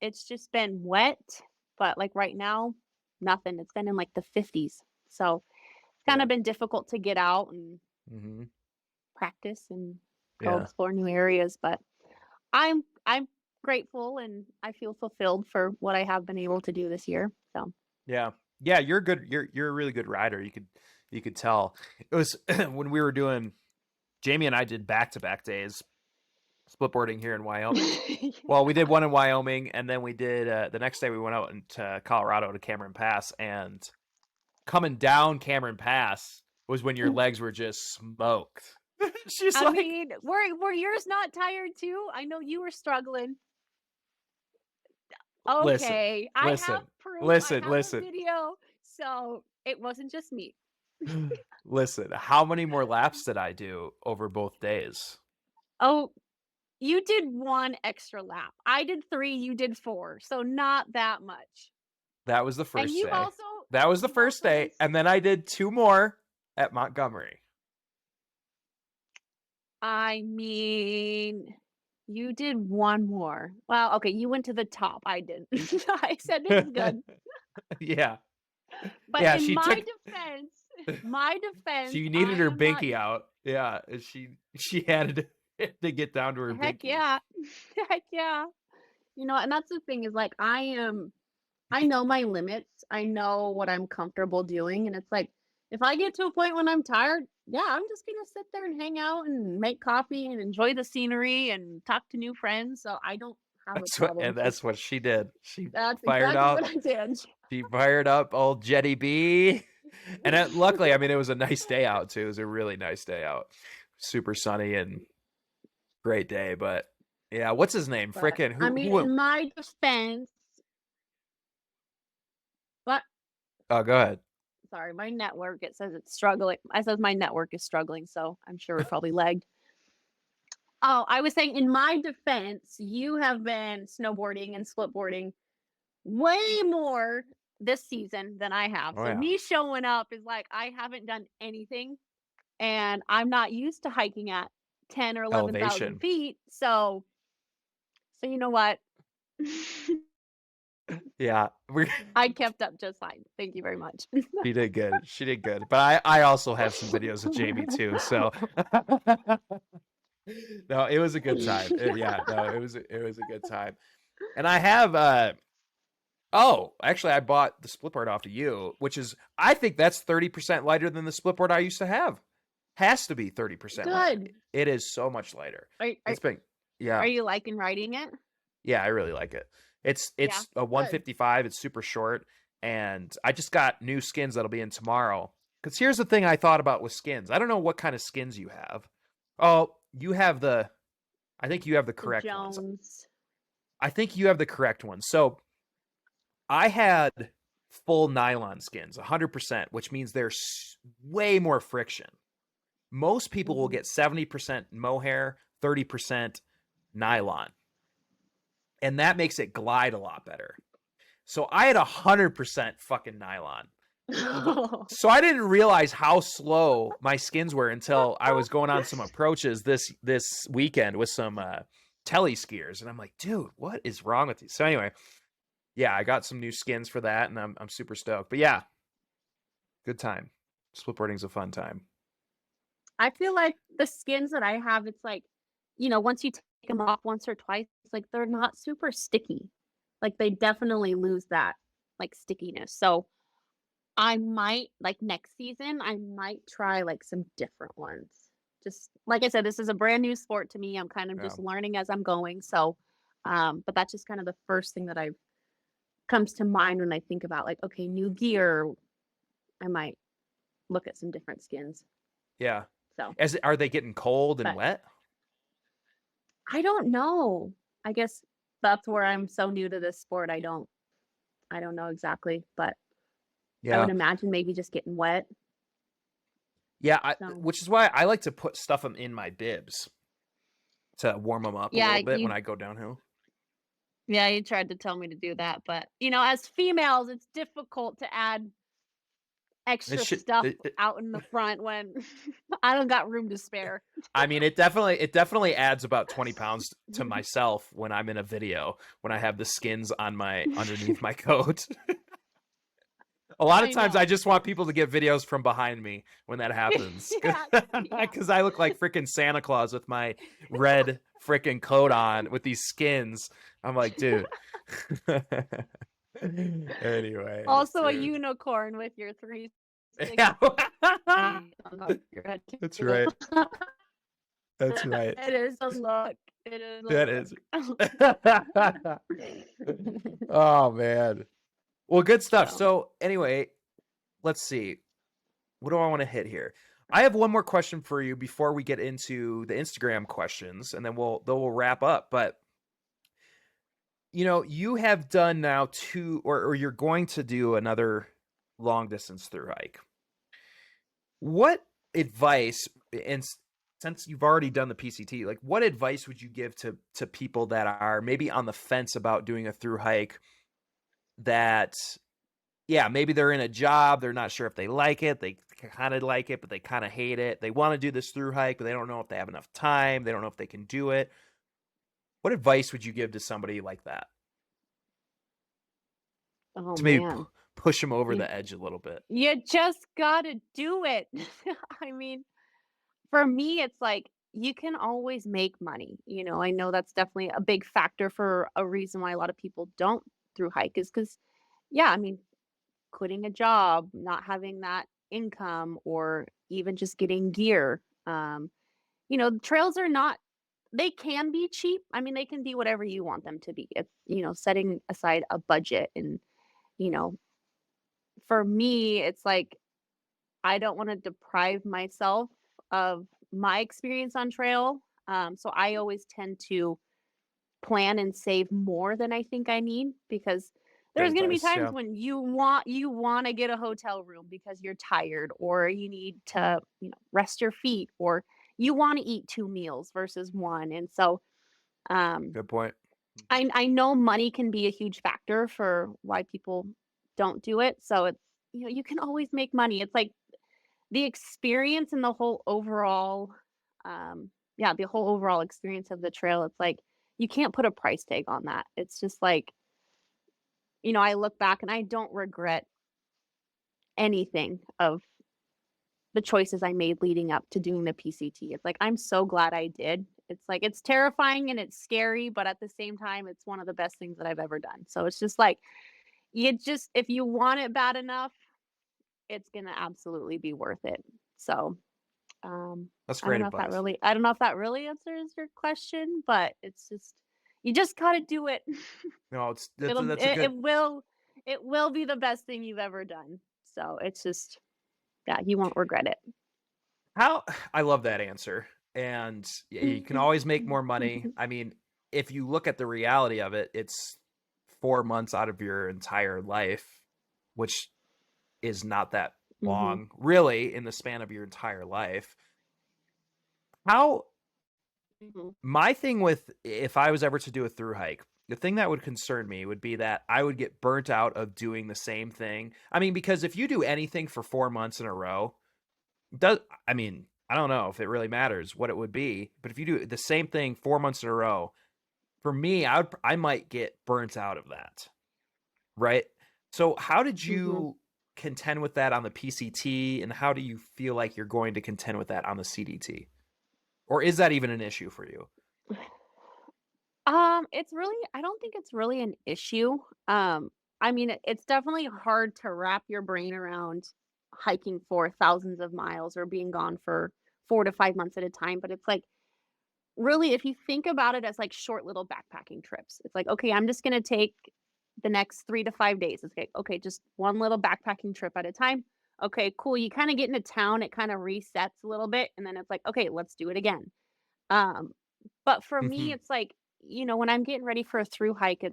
It's just been wet, but like right now, nothing. It's been in like the 50s. So it's kind Yeah. of been difficult to get out and Mm-hmm. practice and go Yeah. explore new areas, but I'm grateful and I feel fulfilled for what I have been able to do this year. So, Yeah. Yeah, you're good. You're a really good rider. You could tell. It was when we were doing Jamie and I did back-to-back days splitboarding here in Wyoming. Well, we did one in Wyoming, and then we did the next day we went out into Colorado to Cameron Pass, and coming down Cameron Pass was when your legs were just smoked. She's I like, mean, were yours not tired too? I know you were struggling. listen, Okay, I have listen, proof. I listen, have a listen, video. So, it wasn't just me. listen. How many more laps did I do over both days? Oh, you did 1 extra lap. I did 3, you did 4. So not that much. That was the And first day. That was the you've first also been day, and then I did 2 more at Montgomery. I mean, you did 1 more. Well, okay, you went to the top. I didn't. I said it was good. Yeah. But Yeah, in she my took defense, she I needed her am not binky out. Yeah, and she had to get down to her heck binky. yeah. Heck yeah. And that's the thing is like I know my limits. I know what I'm comfortable doing and it's like if I get to a point when I'm tired, yeah, I'm just gonna sit there and hang out and make coffee and enjoy the scenery and talk to new friends. So I don't have a problem. Just That's what she did. She that's fired exactly what up. I did. She fired up old Jetty B. And luckily, I mean, it was a nice day out too. It was a really nice day out. Super sunny and great day. But yeah, what's his name? But Frickin' I who mean, who in my defense, but Oh, go ahead. sorry, my network, it says it's struggling. It says my network is struggling, so I'm sure it probably lagged. Oh, I was saying in my defense, you have been snowboarding and splitboarding way more this season than I have. Oh So yeah. me showing up is like I haven't done anything and I'm not used to hiking at 10 or 11,000 Elevation. feet. So you know what? Yeah. We I kept up just fine. Thank you very much. She did good. She did good. But I also have some videos of Jamie too. So no, it was a good time. Yeah, no, it was a good time. And I have oh, actually I bought the splitboard off of you, which is I think that's 30% lighter than the splitboard I used to have. Has to be 30% lighter. Good. It is so much lighter. Are, are, It's been yeah. are you liking riding it? Yeah, I really like it. It's Yeah. it's a Good. 155. It's super short, and I just got new skins that'll be in tomorrow. Because here's the thing I thought about with skins. I don't know what kind of skins you have. Oh, you have the. I think you have the The correct ones. Jones. I think you have the correct ones. So I had full nylon skins, 100%, which means there's way more friction. Most people will Mhm. get 70% mohair, 30% nylon, and that makes it glide a lot better. So I had 100% fucking nylon. So I didn't realize how slow my skins were until I was going on some approaches this weekend with some tele skiers, and I'm like, dude, what is wrong with you? So anyway, yeah, I got some new skins for that, and I'm super stoked. But yeah, good time. Splitboarding's a fun time. I feel like the skins that I have, it's like, once you take them off once or twice, it's like they're not super sticky. Like they definitely lose that like stickiness. So I might like next season, I might try like some different ones. Just like I said, this is a brand new sport to me. I'm kind of Yeah, just learning as I'm going. So, but that's just kind of the first thing that I've comes to mind when I think about like, okay, new gear. I might look at some different skins. yeah. So, As are they getting cold and but wet? I don't know. I guess that's where I'm so new to this sport. I don't know exactly, but I would Yeah, imagine maybe just getting wet. yeah. So Which is why I like to put stuff in my bibs to warm them up a yeah, little bit when I go downhill. you tried to tell me to do that, but as females, it's difficult to add It extra should. stuff out in the front when I don't got room to spare. I mean, it definitely adds about 20 pounds to myself when I'm in a video when I have the skins on my underneath my coat. A lot of I times I know. just want people to get videos from behind me when that happens. Yeah, yeah. Because I look like freaking Santa Claus with my red freaking coat on with these skins. I'm like, dude. Anyways, Also a dude. unicorn with your 360 Yeah. on top of your head That's too. right. That's right. It is a look. It is That a is. look. Oh man. Well, good stuff. So, So anyway, let's see. What do I want to hit here? I have one more question for you before we get into the Instagram questions, and then we'll wrap up. But you have done now two, or you're going to do another long distance through hike. What advice, and since you've already done the PCT, like what advice would you give to people that are maybe on the fence about doing a through hike? That yeah, maybe they're in a job, they're not sure if they like it, they kind of like it, but they kind of hate it. They want to do this through hike, but they don't know if they have enough time, they don't know if they can do it. What advice would you give to somebody like that oh to maybe man. push them over You the edge a little bit? you just gotta do it. I mean, for me, it's like you can always make money. I know that's definitely a big factor for a reason why a lot of people don't through hike is because, yeah, I mean, quitting a job, not having that income or even just getting gear. Trails are not, they can be cheap. I mean, they can be whatever you want them to be. It's, setting aside a budget. And, you know, for me, it's like I don't want to deprive myself of my experience on trail. So I always tend to plan and save more than I think I need, because Good there's going to be advice. times Yeah. when you want to get a hotel room because you're tired, or you need to, rest your feet, or you want to eat two meals versus one. And so um Good point. I know money can be a huge factor for why people don't do it. So it's, you can always make money. It's like the experience and the whole overall, yeah, the whole overall experience of the trail, it's like you can't put a price tag on that. It's just like, I look back and I don't regret anything of the choices I made leading up to doing the PCT. It's like I'm so glad I did. It's like it's terrifying and it's scary, but at the same time, it's one of the best things that I've ever done. So it's just like if you want it bad enough, it's gonna absolutely be worth it. So That's I don't great know if that advice. really I don't know if that really answers your question, but it's just you just gotta do it. No, it's that's a, It'll that's a it, good. it will be the best thing you've ever done. So it's just, yeah, you won't regret it. How I love that answer. And you can always make more money. I mean, if you look at the reality of it, it's 4 months out of your entire life, which is not that Mhm. long, really, in the span of your entire life. How Mhm. my thing with if I was ever to do a through hike, the thing that would concern me would be that I would get burnt out of doing the same thing. I mean, because if you do anything for 4 months in a row, does I mean, I don't know if it really matters what it would be, but if you do the same thing 4 months in a row, for me, I might get burnt out of that, right? So, how did Mhm. you contend with that on the PCT, and how do you feel like you're going to contend with that on the CDT? Or is that even an issue for you? It's really I don't think it's really an issue. I mean, it's definitely hard to wrap your brain around hiking for thousands of miles or being gone for 4 to 5 months at a time, but it's like really, if you think about it as like short little backpacking trips, it's like, okay, I'm just gonna take the next 3 to 5 days. It's like, okay, just one little backpacking trip at a time. Okay, cool. You kind of get into town, it kind of resets a little bit, and then it's like, okay, let's do it again. Um, but for me, Mhm. it's like, when I'm getting ready for a through hike,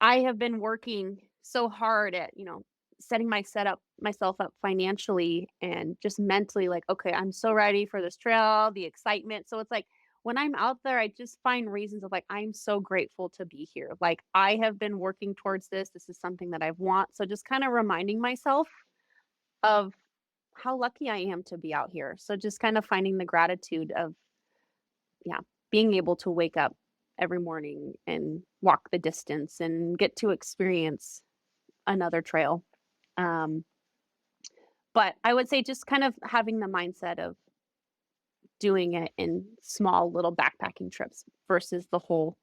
I have been working so hard at, setting myself up financially and just mentally like, okay, I'm so ready for this trail, the excitement. So it's like when I'm out there, I just find reasons of like, I'm so grateful to be here. Like I have been working towards this. This is something that I want. So just kind of reminding myself of how lucky I am to be out here. So just kind of finding the gratitude of, yeah, being able to wake up every morning and walk the distance and get to experience another trail. Um, but I would say just kind of having the mindset of doing it in small little backpacking trips versus the whole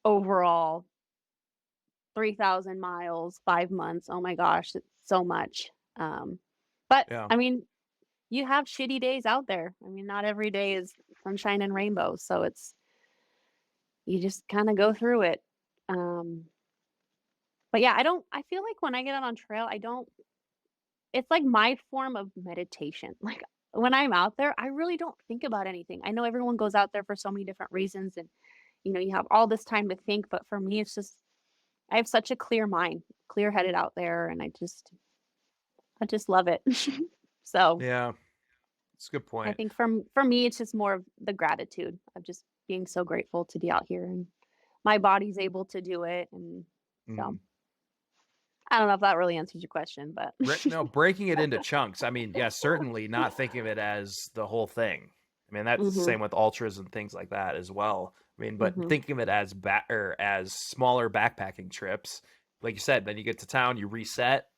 overall 3,000 miles, 5 months. Oh my gosh, it's so much. But Yeah. I mean, you have shitty days out there. I mean, not every day is sunshine and rainbows. So you just kind of go through it. Um, but yeah, I feel like when I get out on trail, I don't, it's like my form of meditation. Like when I'm out there, I really don't think about anything. I know everyone goes out there for so many different reasons and you have all this time to think, but for me it's just I have such a clear mind, clear-headed out there and I just love it. So, Yeah. It's a good I point. think for me it's just more of the gratitude of just being so grateful to be out here and my body's able to do it and so Mhm. I don't know if that really answers your question, but No, breaking it into chunks. I mean, yeah, certainly not thinking of it as the whole thing. I mean, that's the mhm. same with ultras and things like that as well. I mean, but Mhm. thinking of it as or as smaller backpacking trips, like you said, then you get to town, you reset.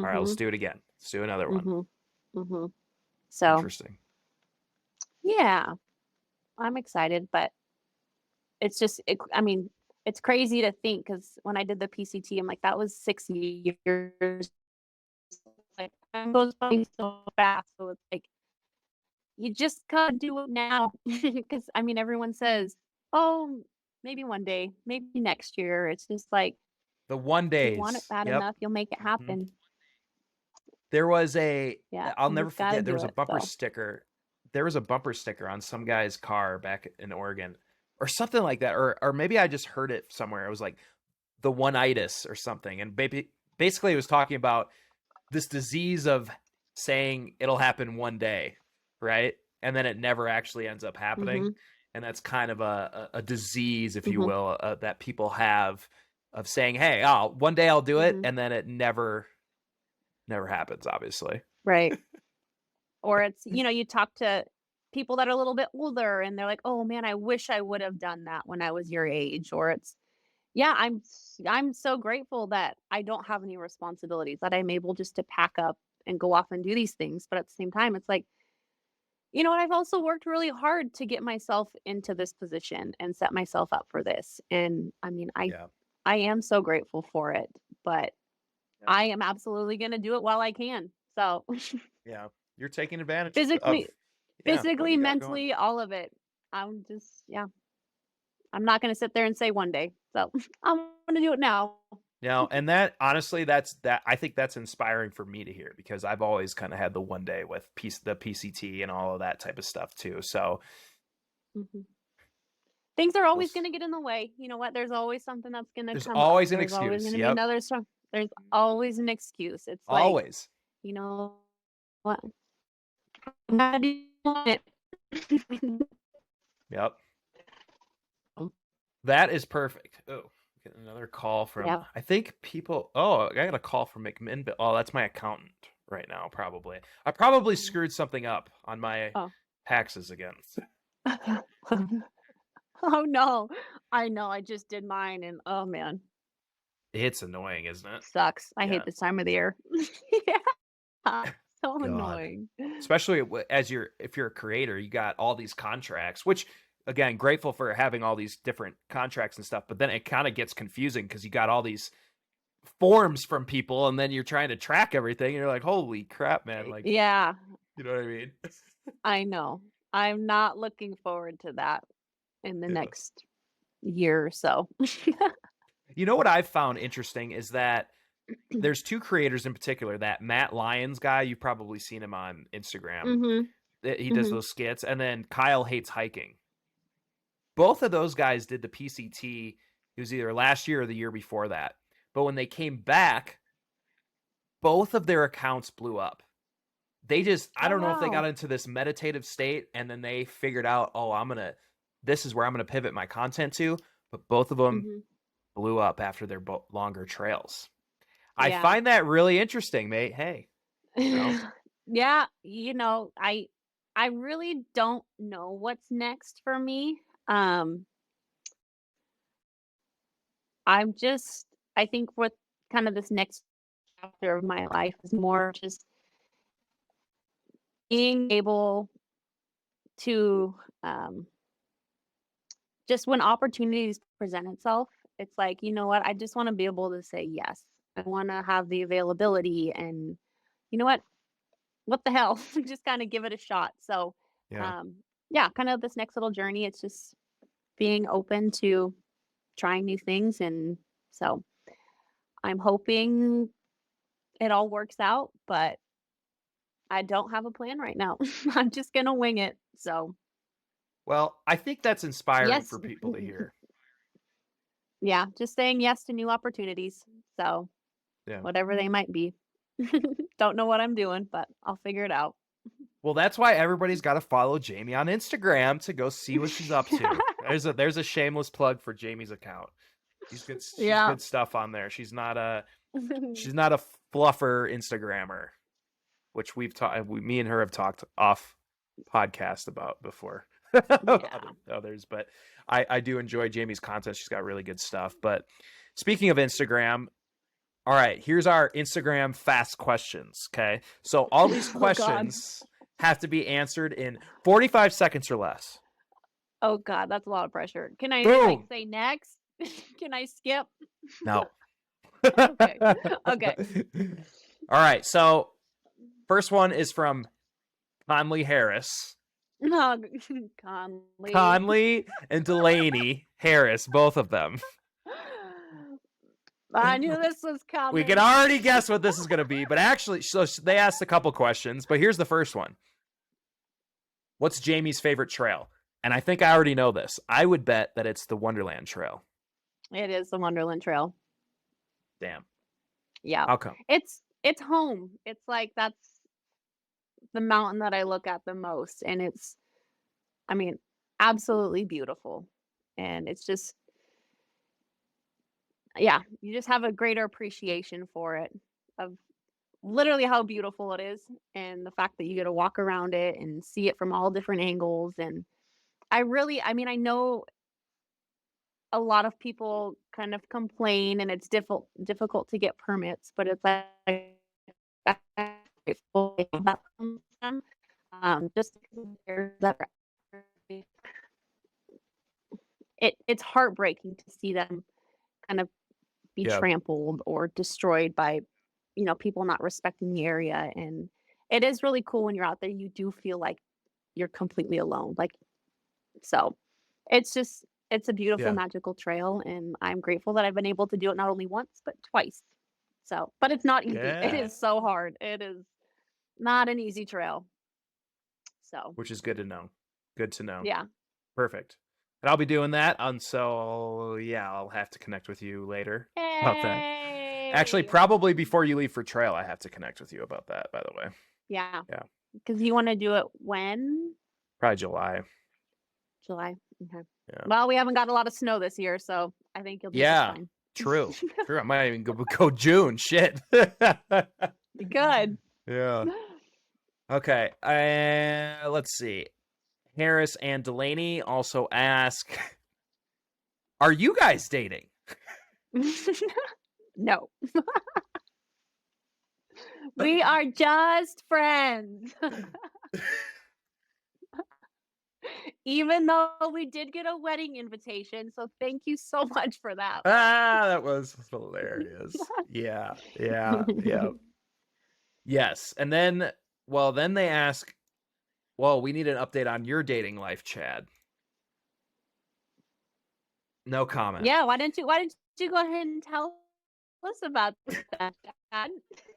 All right, let's Mhm. do it again. Let's do another one. Mhm. Mhm. So, Interesting. yeah, I'm excited, but it's just, I mean, it's crazy to think because when I did the PCT, I'm like, that was 6 years time goes by so fast. So it's like you just gotta do it now. Because I mean, everyone says, "Oh, maybe one day, maybe next year." It's just like The one if you want it days. bad Yep. enough, you'll make it Hmm. happen. There was a, Yeah, I'll you never just gotta forget, there do was a it. bumper So, sticker. There was a bumper sticker on some guy's car back in Oregon or something like that. Or maybe I just heard it somewhere. It was like the one-itis or something. And basically it was talking about this disease of saying it'll happen one day, right? And then it never actually ends up happening. hmm And that's kind of a disease, if you hmm will, that people have of saying, "Hey, one day I'll do it," hmm and then it never happens, obviously. right. Or it's, you talk to people that are a little bit older and they're like, "Oh man, I wish I would have done that when I was your age." Or it's, yeah, I'm so grateful that I don't have any responsibilities, that I'm able just to pack up and go off and do these things. But at the same time, it's like, you know what, I've also worked really hard to get myself into this position and set myself up for this. And I mean, Yeah. I am so grateful for it, but Yeah. I am absolutely going to do it while I can. So, Yeah. You're taking advantage of, physically yeah, what physically, you got going. mentally, all of it. I'm just, yeah, I'm not going to sit there and say one day. So, I'm going to do it now. And that honestly, that I think that's inspiring for me to hear because I've always kind of had the one day with the PCT and all of that type of stuff too. So Mhm. Things are we'll, always gonna get in the way. You know what? There's always something that's gonna there's come up. always an There's always excuse. gonna be Yep. another song. There's always an excuse. It's like, Always. you know what? I'm not doing it. Yep. That is perfect. Oh, getting another call from, Yeah. I think people, oh, I got a call from McMinn. Oh, that's my accountant right now, probably. I probably screwed something up on my Oh. taxes again. Oh no. I know. I just did mine and oh man, It's annoying, isn't it? sucks. I Yeah. hate this time of the year. Yeah. So God. annoying. Especially if you're a creator, you got all these contracts, which again, grateful for having all these different contracts and stuff, but then it kind of gets confusing because you got all these forms from people and then you're trying to track everything and you're like, holy crap, man, like, Yeah, you know what I mean? I know. I'm not looking forward to that in the Yeah. next year or so. You know what I've found interesting is that there's two creators in particular, that Matt Lyons guy, you've probably seen him on Instagram. Mhm. He does Mhm. those skits, and then Kyle Hates Hiking. Both of those guys did the PCT. It was either last year or the year before that. But when they came back, both of their accounts blew up. They just, I Oh, don't know if they got wow. into this meditative state and then they figured out, oh, this is where I'm going to pivot my content to. But both of them Mhm. blew up after their longer trails. I Yeah. find that really interesting, mate. Hey, you know, Yeah, I really don't know what's next for me. Um, I'm just I think what kind of this next chapter of my life is more just being able to, um, just when opportunities present itself, it's like, you know what? I just wanna be able to say yes. I wanna have the availability and, you know what the hell? Just kinda give it a shot. So, yeah. um, yeah, kind of this next little journey, it's just being open to trying new things, and so I'm hoping it all works out, but I don't have a plan right now. I'm just gonna wing it. So, Well, I think that's inspiring yes. for people to hear. Yeah, just saying yes to new opportunities. So, Yeah. whatever they might be. Don't know what I'm doing, but I'll figure it out. Well, that's why everybody's got to follow Jamie on Instagram to go see what she's up to. There's a shameless plug for Jamie's account. She's Yeah. good stuff on there. She's not a fluffer Instagrammer, which me and her have talked off podcast about before. Yeah. Others, but I do enjoy Jamie's content. She's got really good stuff. But speaking of Instagram, all right, here's our Instagram fast questions. Okay. So all these Oh god. questions have to be answered in 45 seconds or less. Oh god, that's a lot of pressure. Can I like Boom. say next? Can I skip? No. Okay. Okay. All right. So First one is from Conley Harris. No, Conley. Conley and Delaney Harris, both of them. I knew this was coming. We can already guess what this is going to be, but actually, so they asked a couple questions, but here's the first one. What's Jamie's favorite trail? And I think I already know this. I would bet that it's the Wonderland Trail. It is the Wonderland Trail. Damn. Yeah. How come? It's home. It's like that's the mountain that I look at the most, and it's, I mean, absolutely beautiful. And it's just, yeah, you just have a greater appreciation for it, of literally how beautiful it is, and the fact that you get to walk around it and see it from all different angles. And I mean, I know a lot of people kind of complain and it's difficult to get permits, but it's like grateful they have that from them. Just because there's that, it's heartbreaking to see them kind of be Yeah. trampled or destroyed by, people not respecting the area. And it is really cool when you're out there. You do feel like you're completely alone. Like, so it's a beautiful, Yeah. magical trail, and I'm grateful that I've been able to do it not only once, but twice. So, but it's not easy. It Yeah. is so hard. It is not an easy trail. So, Which is good to know. Good to know. yeah. Perfect. And I'll be doing that. And so, yeah, I'll have to connect with you later about that. Actually, Hey. probably before you leave for trail, I have to connect with you about that, by the way. Yeah. Yeah. Because you want to do it when? Probably July. July. Okay. Yeah. Well, we haven't got a lot of snow this year, so I think you'll be Yeah. fine. True. True. I might even go June. Shit. Good. Yeah. Okay. Let's see. Harris and Delaney also ask, are you guys dating? No. We are just friends. Even though we did get a wedding invitation, so thank you so much for that. That was hilarious. Yeah. Yes. And then, then they ask, we need an update on your dating life, Chad. No comment. Yeah, why didn't you go ahead and tell us about that, Chad?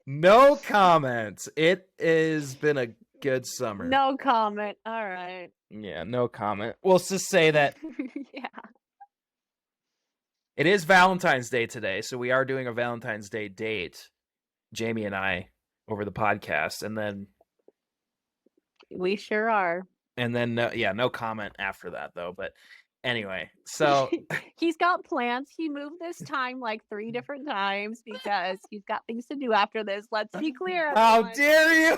No comment. It has been a good summer. No comment. All right. Yeah, no comment. We'll just say that Yeah. it is Valentine's Day today, so we are doing a Valentine's Day date, Jamie and I, over the podcast, and then We sure are. And then, no comment after that, though. But anyway, so he's got plans. He moved this time like 3 different times because he's got things to do after this. Let's be clear. How dare you?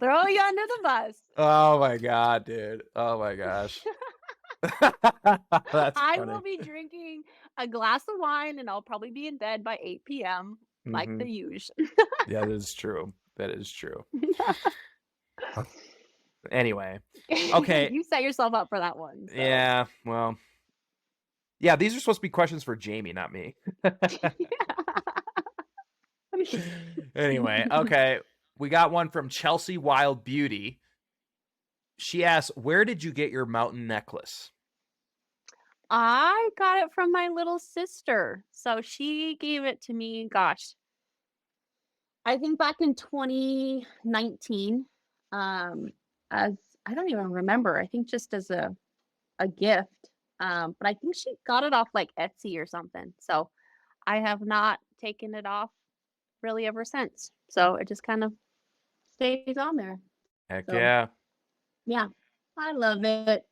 Throw you under the bus. Oh my God, dude. Oh my gosh. That's I funny. will be drinking a glass of wine and I'll probably be in bed by 8 p.m. like the usual. Yeah, that is true. That is true. Anyway, okay. You set yourself up for that one. So. Yeah, well. Yeah, these are supposed to be questions for Jamie, not me. Anyway, okay. We got one from Chelsea Wild Beauty. She asks, where did you get your mountain necklace? I got it from my little sister. So she gave it to me, gosh, I think back in 2019, as I don't even remember. I think just as a gift. But I think she got it off like Etsy or something. So I have not taken it off really ever since. So it just kind of stays on there. Heck So, yeah. Yeah. I love it.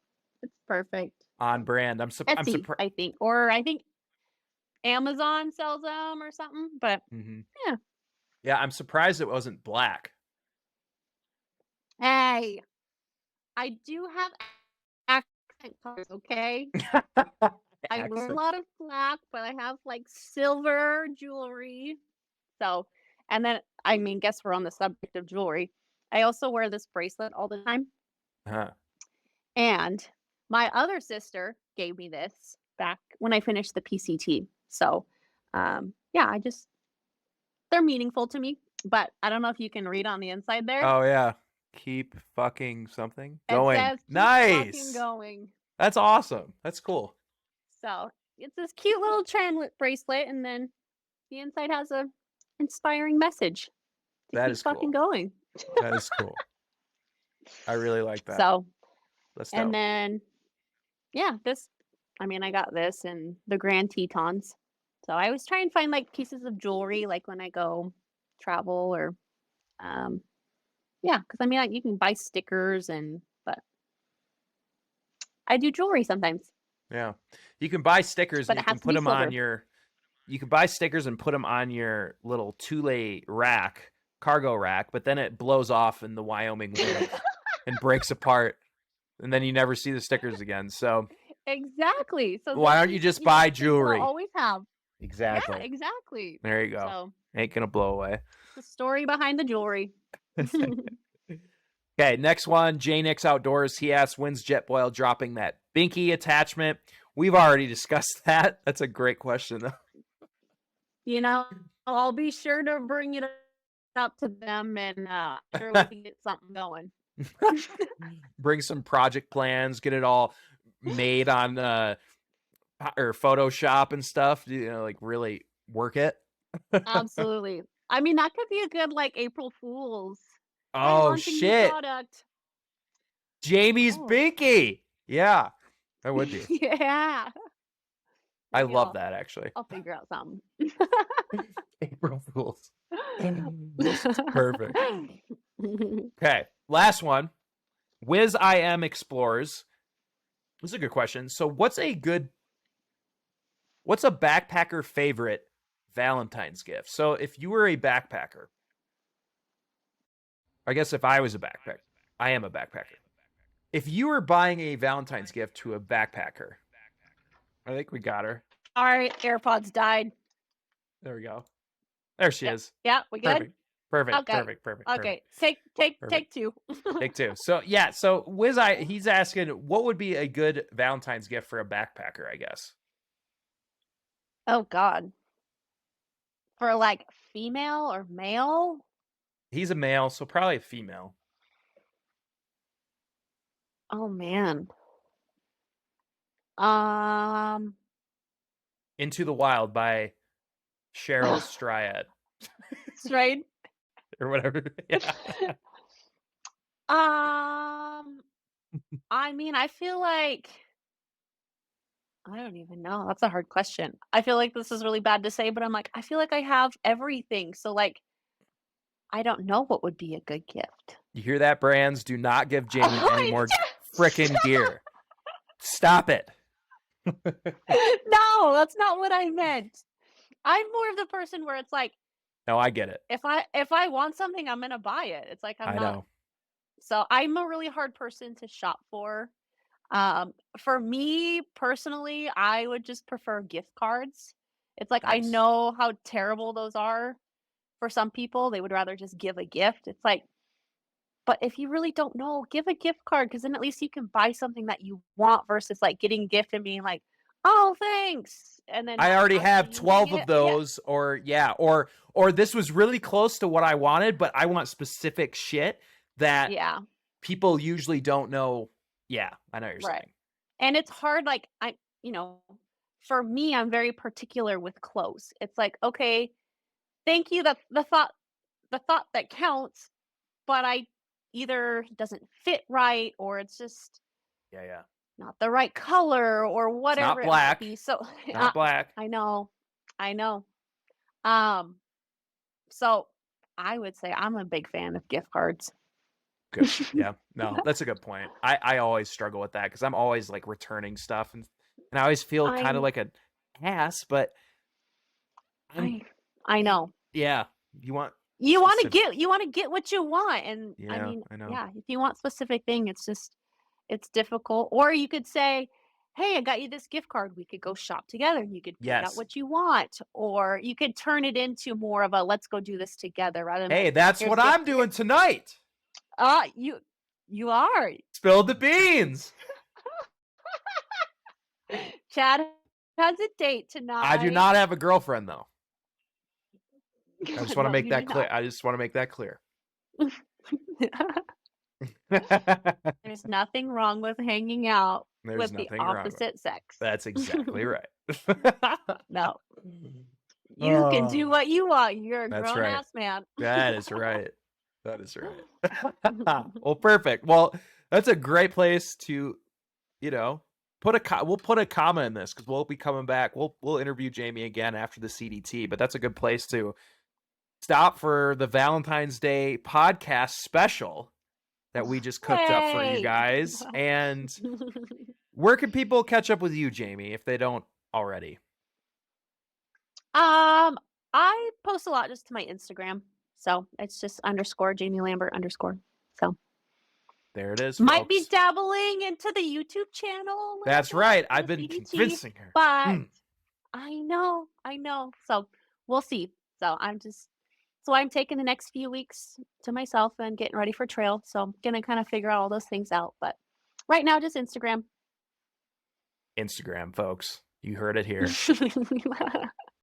It's perfect. On brand. I'm Etsy, surprised. I think. Or I think Amazon sells them or something. But yeah. Yeah, I'm surprised it wasn't black. Hey, I do have accent colors, okay? I wear a lot of black, but I have like silver jewelry. So, and then, I mean, guess we're on the subject of jewelry. I also wear this bracelet all the time. Uh-huh. And my other sister gave me this back when I finished the PCT. So, yeah, are meaningful to me, but I don't know if you can read on the inside there. Oh yeah. Keep fucking something It going. says keep fucking Nice. going. That's awesome. That's cool. So it's this cute little bracelet, and then the inside has a inspiring message to That keep is fucking cool. going. That is cool. I really like that. So, That's and dope. then yeah, I got this and the Grand Tetons. So I always try and find like pieces of jewelry, like when I go travel or, um, yeah, because like, you can buy stickers but I do jewelry sometimes, Yeah. You can buy stickers and but you it can has to put be them on silver. your you can buy stickers and put them on your little two-lay rack, cargo rack, but then it blows off in the Wyoming wind and breaks apart, and then you never see the stickers again. So Exactly. So why this don't you is, just buy things that I'll jewelry? always have. Yeah, Exactly. exactly. There you go. So Ain't gonna blow away. the story behind the jewelry. Okay, next one. J Nix Outdoors. He asks, when's Jetboil dropping that binky attachment? We've already discussed that. That's a great question, though. I'll be sure to bring it up to them, and sure we can get something going. Bring some project plans, get it all made on or Photoshop and stuff. Like really work it. Absolutely. That could be a good like April Fool's. Hey, Oh launching new shit, product. Jamie's Oh, binky. Yeah, that would be. yeah. I Maybe love that actually. I'll figure out something. April Fools. Perfect. Okay, last one. Wiz IM Explorers. This is a good question. So, what's a backpacker favorite Valentine's gift? So, if you were a backpacker, I guess if I was a backpacker, I am a backpacker. If you were buying a Valentine's gift to a backpacker, I think we got her. All right, AirPods died. There we go. There she is. Yeah, we good? Perfect. Perfect. Okay. Perfect. Perfect. Okay. Perfect. Take two. Take two. So yeah. So he's asking, what would be a good Valentine's gift for a backpacker? I guess Oh God. For like female or male? he's a male, so probably a female. Oh man. Um Into the Wild by Cheryl Strayed straight. or whatever. Yeah. I feel like I don't even know. That's a hard question. I feel like this is really bad to say, but I'm like, I feel like I have everything. So like I don't know what would be a good gift. You hear that, brands? Do not give Jamie any I more just- frickin' gear. Stop it. No, that's not what I meant. I'm more of the person where it's like No, I get it. if I want something, I'm gonna buy it. It's like I I'm not. know. So I'm a really hard person to shop for. For me personally, I would just prefer gift cards. It's like I Nice. know how terrible those are for some people. They would rather just give a gift. It's like, but if you really don't know, give a gift card because then at least you can buy something that you want versus like getting a gift and being like, oh, thanks. And then I not already have actually 12 using of it. Yeah. those, or this was really close to what I wanted, but I want specific shit that Yeah. people usually don't know. Yeah, I know what you're Right. saying. And it's hard, like for me, I'm very particular with clothes. It's like, okay, thank you. That's the thought that counts, but I either doesn't fit right or it's just Yeah. not the right color or It's whatever not it might black. be. So Not black. I know. I know. Um, so I would say I'm a big fan of gift cards. Good. Yeah. No, that's a good point. I always struggle with that because I'm always like returning stuff and I always feel kind of I like an ass, but I know. yeah, you want You want to specific- get what you want, and Yeah, I know. yeah, if you want specific thing, it's difficult. Or you could say, "Hey, I got you this gift card. We could go shop together. You could pick out Yes. what you want." Or you could turn it into more of a "Let's go do this together" rather than Hey, like, that's "Here's what a gift." I'm doing tonight. You are. Spill the beans. Chad has a date tonight. I do not have a girlfriend though. I just want to No, make you do that clear. not. I just want to make that clear. There's nothing wrong with hanging out There's with the nothing wrong with it. opposite sex. That's exactly right. No, you can do Oh, what you want. You're a that's grown right. ass man. That is right. That is right. Well, perfect. Well, that's a great place to, you know, we'll put a comma in this because we'll be coming back. We'll interview Jamie again after the CDT, but that's a good place to stop for the Valentine's Day podcast special that we just cooked up for you Hey. guys. And where can people catch up with you, Jamie, if they don't already? I post a lot just to my Instagram. So it's just underscore Jamie Lambert underscore. So There it is, might be folks. dabbling into the YouTube channel a little That's bit right. for I've the been CDT, convincing her. but I know. So we'll see. So I'm taking the next few weeks to myself and getting ready for trail. So I'm gonna kind of figure all those things out. But right now, just Instagram. Instagram, folks. You heard it here.